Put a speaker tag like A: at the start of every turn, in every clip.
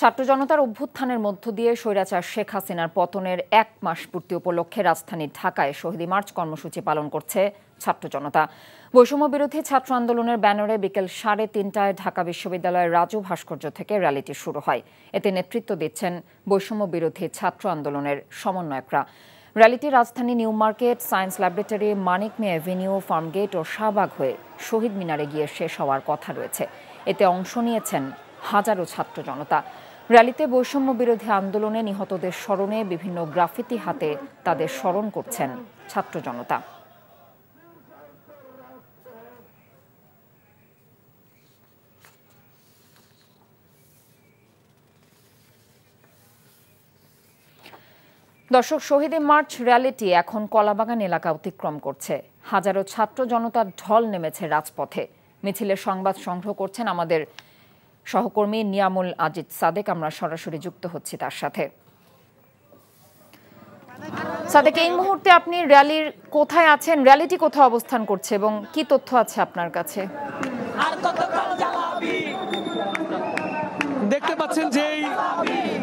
A: ছাত্র জনতার অভ্যুত্থানের মধ্য দিয়ে স্বৈরাচার শেখ হাসিনার পতনের ১ মাস পূর্তি উপলক্ষে রাজধানী ঢাকায় শহীদ মার্চ কর্মসূচি পালন করছে ছাত্র জনতা। বৈষম্য বিরোধী ছাত্র আন্দোলনের ব্যানারে বিকেল 3:30টায় ঢাকা বিশ্ববিদ্যালয়ের রাজু ভাস্কর্য থেকে র্যালিটি শুরু হয়। এতে নেতৃত্ব দিচ্ছেন বৈষম্য বিরোধী ছাত্র আন্দোলনের সমন্বয়করা। র্যালিটি রাজধানী নিউ মার্কেট, সায়েন্স ল্যাবরেটরি, মানিক মিয়া এভিনিউ, ফার্মগেট ও শাহবাগ হয়ে শহীদ মিনারে গিয়ে শেষ হওয়ার কথা রয়েছে। এতে অংশ নিয়েছেন হাজারো ছাত্র জনতা। র্যালিতে বৈষম্য বিরোধী আন্দোলনে নিহতদের স্মরণে বিভিন্ন গ্রাফিতি হাতে তাদের স্মরণ করছেন ছাত্র জনতা। দর্শক, শহীদ মার্চ র্যালিটি এখন কলাবাগান এলাকা অতিক্রম করছে। হাজারো ছাত্র জনতার ঢল নেমেছে রাজপথে। মিছিলের সংবাদ সংগ্রহ করছেন আমাদের সহকর্মী নিয়ামুল আজিজ সাদেক। আমরা সরাসরি যুক্ত হচ্ছি তার সাথে। সাদেক, এই মুহূর্তে আপনি র্যালির কোথায় আছেন? র্যালিটি কোথায় অবস্থান করছে এবং কি তথ্য আছে আপনার কাছে?
B: দেখতে পাচ্ছেন যে এই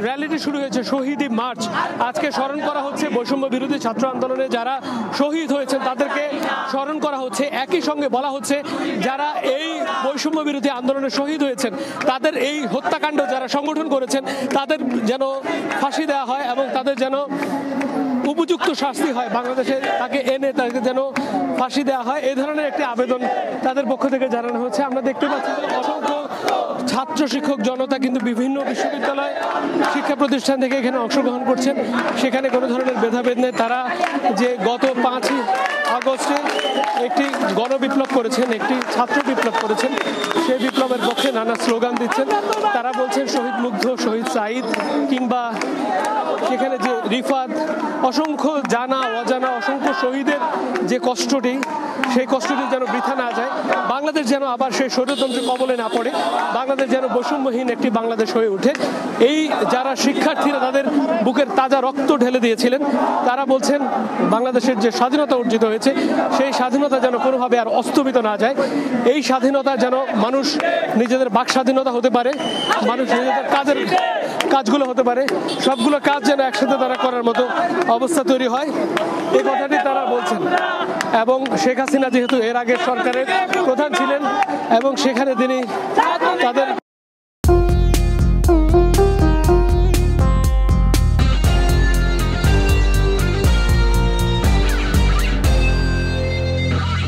B: র্যালিটি শুরু হয়েছে শহীদ মার্চ। আজকে স্মরণ করা হচ্ছে বৈষম্য বিরোধী ছাত্র আন্দোলনে যারা শহীদ হয়েছেন তাদেরকে স্মরণ করা হচ্ছে। একই সঙ্গে বলা হচ্ছে যারা এই বৈষম্য বিরোধী আন্দোলনে শহীদ হয়েছেন তাদের এই হত্যাকাণ্ড যারা সংগঠন করেছেন তাদের যেন ফাঁসি দেওয়া হয় এবং তাদের যেন উপযুক্ত শাস্তি হয়, বাংলাদেশে তাকে এনে তাকে যেন ফাঁসি দেওয়া হয়, এই ধরনের একটি আবেদন তাদের পক্ষ থেকে জানানো হচ্ছে। আমরা দেখতে পাচ্ছি অসংখ্য ছাত্র শিক্ষক জনতা কিন্তু বিভিন্ন বিশ্ববিদ্যালয় শিক্ষা প্রতিষ্ঠান থেকে এখানে অংশগ্রহণ করছেন। সেখানে কোনো ধরনের ভেদাভেদ নেই। তারা যে গত 5ই আগস্টে একটি গণবিপ্লব করেছেন, একটি ছাত্র বিপ্লব করেছেন, সেই বিপ্লবের পক্ষে নানা স্লোগান দিচ্ছেন। তারা বলছেন শহীদ মুগ্ধ, শহীদ সাঈদ কিংবা সেখানে যে রিফাত, অসংখ্য জানা অজানা অসংখ্য শহীদের যে কষ্টটি, সেই কষ্টটি যেন বৃথা না যায়, বাংলাদেশ যেন আবার সেই স্বৈরতন্ত্রের কবলে না পড়ে, বাংলাদেশ যেন বৈষম্যহীন একটি বাংলাদেশ হয়ে ওঠে। এই যারা শিক্ষার্থীরা তাদের বুকের তাজা রক্ত ঢেলে দিয়েছিলেন তারা বলছেন বাংলাদেশের যে স্বাধীনতা অর্জিত হয়েছে সেই স্বাধীনতা যেন কোনোভাবে আর অস্তমিত না যায়। এই স্বাধীনতা যেন মানুষ নিজেদের বাক স্বাধীনতা হতে পারে, মানুষ নিজেদের কাজগুলো হতে পারে, সবগুলো কাজ যেন একসাথে তারা করার মতো অবস্থা তৈরি হয়, এই কথাটি তারা বলছেন। এবং শেখ হাসিনা যেহেতু এর আগের সরকারের প্রধান ছিলেন এবং সেখানে তিনি তাদের